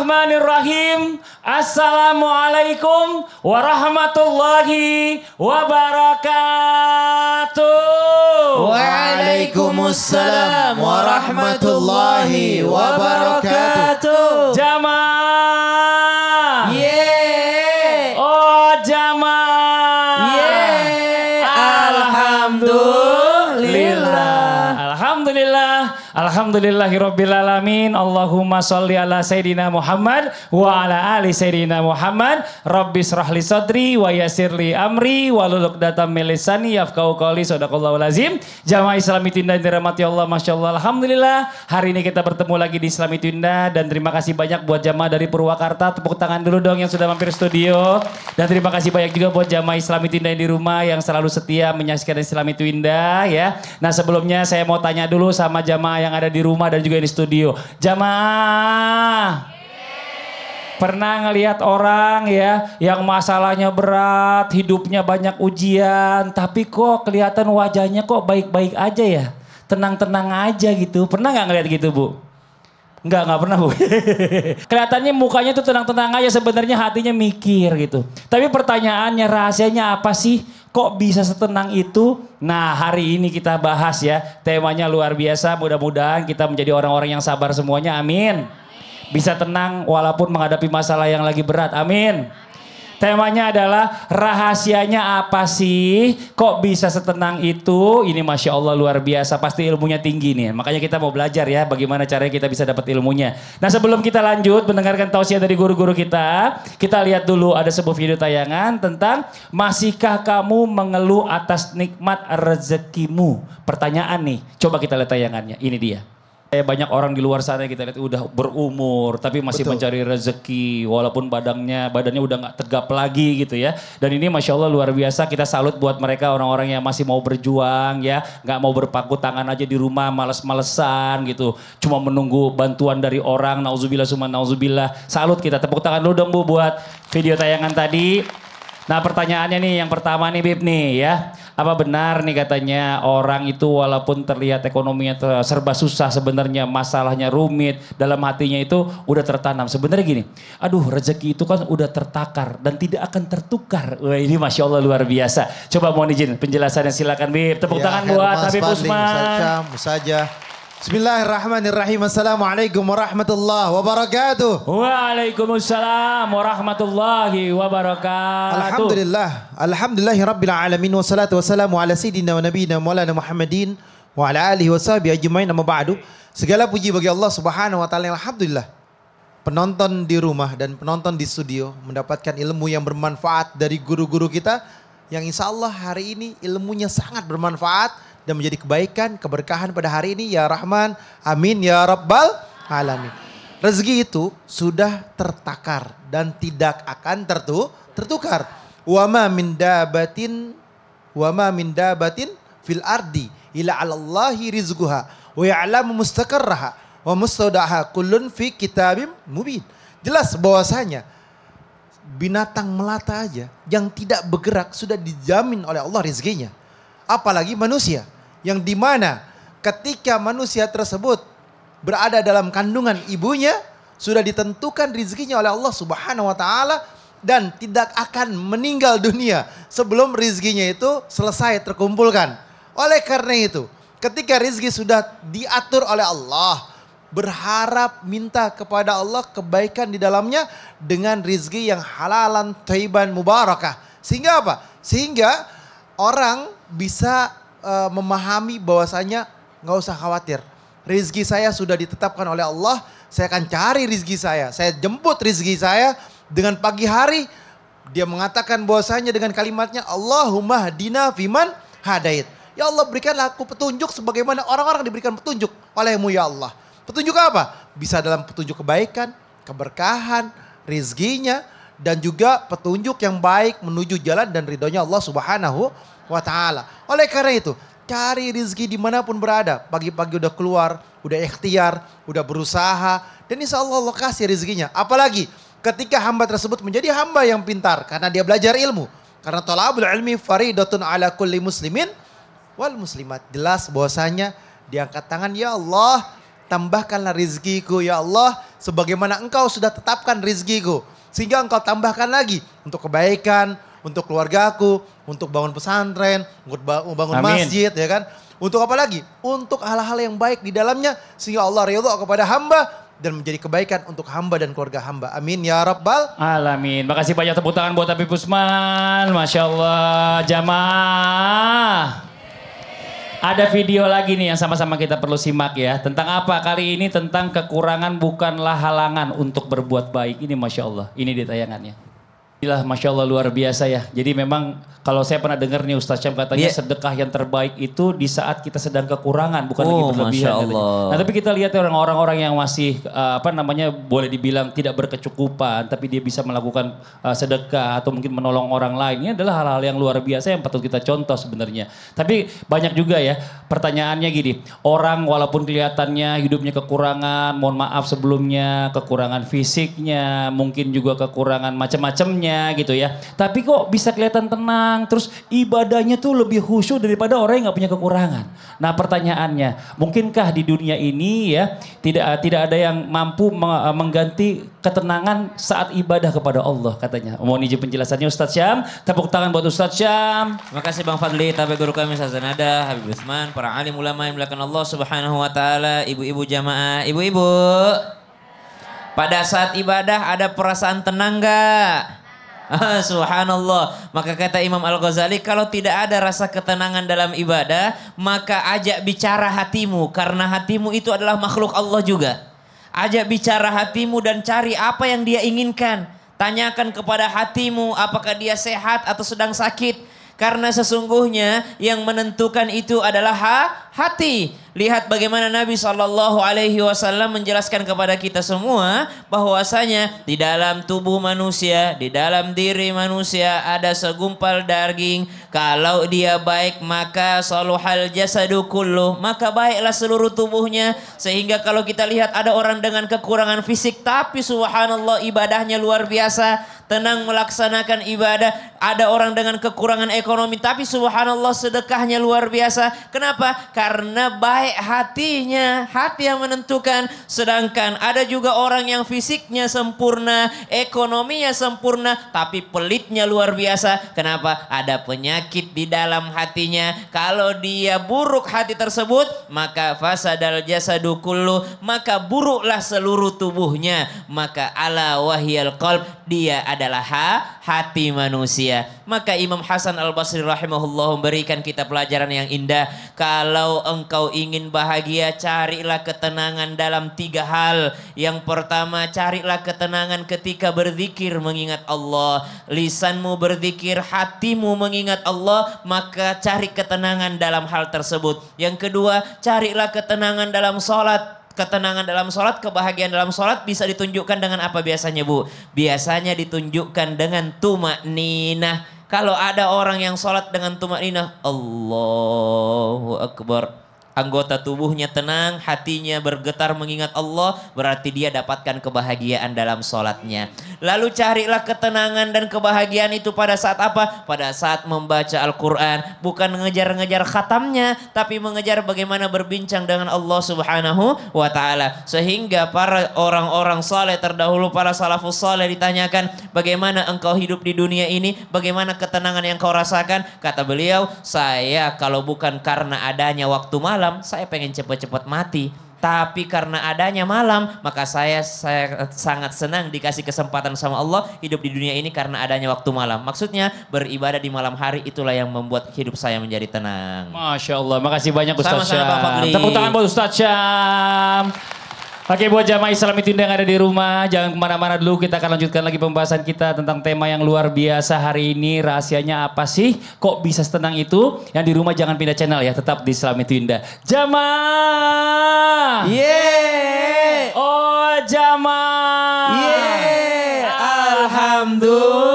Bismillahirrahmanirrahim. Assalamualaikum warahmatullahi wabarakatuh. Waalaikumsalam warahmatullahi wabarakatuh. Jamaah. Yeay. Oh jamaah. Yeay. Alhamdulillah. Alhamdulillah. Alhamdulillahirrabbilalamin. Allahumma sholli ala Sayyidina Muhammad wa ala ali Sayyidina Muhammad. Rabbis rahli sadri wa yassirli amri wa luluk datam melisani yafqahu qawli. Sadaqallahul azim. Jamaah Islami Tunda yang dirahmati Allah, Masya Allah. Alhamdulillah hari ini kita bertemu lagi di Islami Tunda. Dan terima kasih banyak buat jamaah dari Purwakarta. Tepuk tangan dulu dong yang sudah mampir studio. Dan terima kasih banyak juga buat jamaah Islami Tunda yang di rumah yang selalu setia menyaksikan Islami Tunda ya. Nah sebelumnya saya mau tanya dulu sama jamaah yang ada di rumah dan juga di studio. Jamaah. Pernah ngelihat orang ya yang masalahnya berat, hidupnya banyak ujian, tapi kok kelihatan wajahnya kok baik-baik aja ya. Tenang-tenang aja gitu. Pernah nggak ngelihat gitu, Bu? Enggak pernah, Bu. Kelihatannya mukanya tuh tenang-tenang aja, sebenarnya hatinya mikir gitu. Tapi pertanyaannya, rahasianya apa sih? Kok bisa setenang itu? Nah hari ini kita bahas ya. Temanya luar biasa, mudah-mudahan kita menjadi orang-orang yang sabar semuanya, amin. Bisa tenang walaupun menghadapi masalah yang lagi berat, amin. Temanya adalah rahasianya apa sih? Kok bisa setenang itu? Ini Masya Allah luar biasa. Pasti ilmunya tinggi nih. Makanya kita mau belajar ya bagaimana caranya kita bisa dapat ilmunya. Nah sebelum kita lanjut mendengarkan tausiah dari guru-guru kita lihat dulu ada sebuah video tayangan tentang masihkah kamu mengeluh atas nikmat rezekimu? Pertanyaan nih. Coba kita lihat tayangannya. Ini dia. Banyak orang di luar sana kita lihat udah berumur tapi masih mencari rezeki walaupun badannya udah nggak tegap lagi gitu ya. Dan ini Masya Allah luar biasa, kita salut buat mereka orang-orang yang masih mau berjuang ya. Nggak mau berpangku tangan aja di rumah males-malesan gitu. Cuma menunggu bantuan dari orang, nauzubillah summa nauzubillah. Salut kita, tepuk tangan dulu dong Bu buat video tayangan tadi. Nah pertanyaannya nih yang pertama nih Bib nih ya. Apa benar nih katanya orang itu walaupun terlihat ekonominya serba susah sebenarnya masalahnya rumit dalam hatinya itu udah tertanam. Sebenarnya gini, aduh rezeki itu kan udah tertakar dan tidak akan tertukar. Wah ini Masya Allah luar biasa. Coba mohon izin penjelasannya silakan Bib. Tepuk tangan buat Habib Usman. Bismillahirrahmanirrahim. Assalamualaikum warahmatullahi wabarakatuh. Waalaikumsalam warahmatullahi wabarakatuh. Alhamdulillahi rabbil alamin. Wassalatu wassalamu ala sayyidina wa nabiyina maulana Muhammadin wa ala alihi wa sahbihi ajmain, amma ba'du. Segala puji bagi Allah subhanahu wa ta'ala. Alhamdulillah penonton di rumah dan penonton di studio mendapatkan ilmu yang bermanfaat dari guru-guru kita, yang insya Allah hari ini ilmunya sangat bermanfaat dan menjadi kebaikan, keberkahan pada hari ini ya Rahman, amin ya Rabbal alamin. Rezeki itu sudah tertakar dan tidak akan tertukar. Wa ma min dabatin fil ardi illa 'alallahi rizquha wa ya'lamu mustaqarraha wa mustaudaha kullun fi kitabim mubin. Jelas bahwasanya binatang melata aja yang tidak bergerak sudah dijamin oleh Allah rezekinya. Apalagi manusia yang dimana ketika manusia tersebut berada dalam kandungan ibunya sudah ditentukan rezekinya oleh Allah subhanahu wa ta'ala dan tidak akan meninggal dunia sebelum rezekinya itu selesai terkumpulkan. Oleh karena itu ketika rezeki sudah diatur oleh Allah, berharap minta kepada Allah kebaikan di dalamnya dengan rezeki yang halalan, thayyiban, mubarakah. Sehingga apa? Sehingga orang bisa memahami bahwasanya nggak usah khawatir. Rizki saya sudah ditetapkan oleh Allah. Saya akan cari rizki saya. Saya jemput rizki saya dengan pagi hari. Dia mengatakan bahwasanya dengan kalimatnya Allahumma hadina fiman hadait. Ya Allah berikanlah aku petunjuk sebagaimana orang-orang diberikan petunjuk olehmu ya Allah. Petunjuk apa? Bisa dalam petunjuk kebaikan, keberkahan, rizkinya. Dan juga petunjuk yang baik menuju jalan dan ridhonya Allah subhanahu wa ta'ala. Oleh karena itu, cari rizki dimanapun berada. Pagi-pagi udah keluar, udah ikhtiar, udah berusaha. Dan insya Allah Allah kasih rizkinya. Apalagi ketika hamba tersebut menjadi hamba yang pintar. Karena dia belajar ilmu. Karena thalabul ilmi faridatun ala kulli muslimin wal muslimat. Jelas bahwasanya dia angkat tangan, ya Allah tambahkanlah rizkiku ya Allah sebagaimana engkau sudah tetapkan rizkiku. Sehingga engkau tambahkan lagi untuk kebaikan, untuk keluargaku, untuk bangun pesantren, untuk bangun masjid, ya kan. Untuk apa lagi? Untuk hal-hal yang baik di dalamnya. Sehingga Allah ridha kepada hamba dan menjadi kebaikan untuk hamba dan keluarga hamba. Amin ya rabbal alamin. Makasih banyak, tepuk tangan buat Habib Usman. Masya Allah, jamaah. Ada video lagi nih yang sama-sama kita perlu simak ya. Tentang apa kali ini? Tentang kekurangan bukanlah halangan untuk berbuat baik. Ini Masya Allah, ini di tayangannya. Inilah Masya Allah luar biasa ya. Jadi memang kalau saya pernah dengar nih Ustaz Syam katanya sedekah yang terbaik itu di saat kita sedang kekurangan, bukan lagi berlebihan. Nah tapi kita lihat orang-orang yang masih boleh dibilang tidak berkecukupan, tapi dia bisa melakukan sedekah atau mungkin menolong orang lain. Ini adalah hal-hal yang luar biasa yang patut kita contoh sebenarnya. Tapi banyak juga ya pertanyaannya gini, orang walaupun kelihatannya hidupnya kekurangan, mohon maaf sebelumnya, kekurangan fisiknya, mungkin juga kekurangan macam-macamnya gitu ya. Tapi kok bisa kelihatan tenang, terus ibadahnya tuh lebih khusyuk daripada orang yang gak punya kekurangan. Nah pertanyaannya, mungkinkah di dunia ini ya tidak ada yang mampu mengganti ketenangan saat ibadah kepada Allah katanya. Mohon izin penjelasannya Ustaz Syam, tepuk tangan buat Ustaz Syam. Terima kasih Bang Fadli, tapi guru kami Ustaz Zanada, Habib Utsman, para alim ulama yang melakukan Allah Subhanahu wa taala, ibu-ibu jamaah, ibu-ibu. Pada saat ibadah ada perasaan tenang enggak? Subhanallah. Maka kata Imam Al-Ghazali, kalau tidak ada rasa ketenangan dalam ibadah, maka ajak bicara hatimu, karena hatimu itu adalah makhluk Allah juga. Ajak bicara hatimu dan cari apa yang dia inginkan. Tanyakan kepada hatimu apakah dia sehat atau sedang sakit. Karena sesungguhnya yang menentukan itu adalah hati. Lihat bagaimana Nabi SAW menjelaskan kepada kita semua bahwasanya di dalam tubuh manusia, di dalam diri manusia ada segumpal daging. Kalau dia baik maka saluhal jasadu kulluh, maka baiklah seluruh tubuhnya. Sehingga kalau kita lihat ada orang dengan kekurangan fisik tapi subhanallah ibadahnya luar biasa, tenang melaksanakan ibadah. Ada orang dengan kekurangan ekonomi tapi subhanallah sedekahnya luar biasa. Kenapa? Karena baik hatinya, hati yang menentukan. Sedangkan ada juga orang yang fisiknya sempurna, ekonominya sempurna, tapi pelitnya luar biasa. Kenapa? Ada penyakit di dalam hatinya. Kalau dia buruk hati tersebut, maka fasadal jasadu kullu, maka buruklah seluruh tubuhnya. Maka ala wahyal qalb, dia adalah hati manusia. Maka Imam Hasan Al-Basri rahimahullah memberikan kita pelajaran yang indah. Kalau engkau ingin bahagia, carilah ketenangan dalam 3 hal. Yang pertama, carilah ketenangan ketika berzikir mengingat Allah. Lisanmu berzikir, hatimu mengingat Allah, maka cari ketenangan dalam hal tersebut. Yang kedua, carilah ketenangan dalam sholat. Ketenangan dalam sholat, kebahagiaan dalam sholat bisa ditunjukkan dengan apa biasanya Bu? Biasanya ditunjukkan dengan tumakninah. Kalau ada orang yang sholat dengan tumakninah, Allahu Akbar, anggota tubuhnya tenang, hatinya bergetar mengingat Allah, berarti dia dapatkan kebahagiaan dalam sholatnya. Lalu carilah ketenangan dan kebahagiaan itu pada saat apa? Pada saat membaca Al-Quran. Bukan mengejar-ngejar khatamnya, tapi mengejar bagaimana berbincang dengan Allah Subhanahu wa ta'ala. Sehingga para orang-orang saleh terdahulu, para salafus saleh ditanyakan, bagaimana engkau hidup di dunia ini? Bagaimana ketenangan yang kau rasakan? Kata beliau, saya kalau bukan karena adanya waktu malam, saya pengen cepat-cepat mati. Tapi karena adanya malam, maka saya sangat senang dikasih kesempatan sama Allah hidup di dunia ini karena adanya waktu malam. Maksudnya beribadah di malam hari itulah yang membuat hidup saya menjadi tenang. Masya Allah, makasih banyak Ustaz Syam. Sama-sama, tepuk tangan buat Ustaz Syam. Oke, buat jamaah Islam itu yang ada di rumah, jangan kemana-mana dulu. Kita akan lanjutkan lagi pembahasan kita tentang tema yang luar biasa hari ini. Rahasianya apa sih? Kok bisa setenang itu? Yang di rumah jangan pindah channel ya, tetap di Islam itu Indah. Jamaah! Yeay! Oh jamaah! Yeay! Alhamdulillah!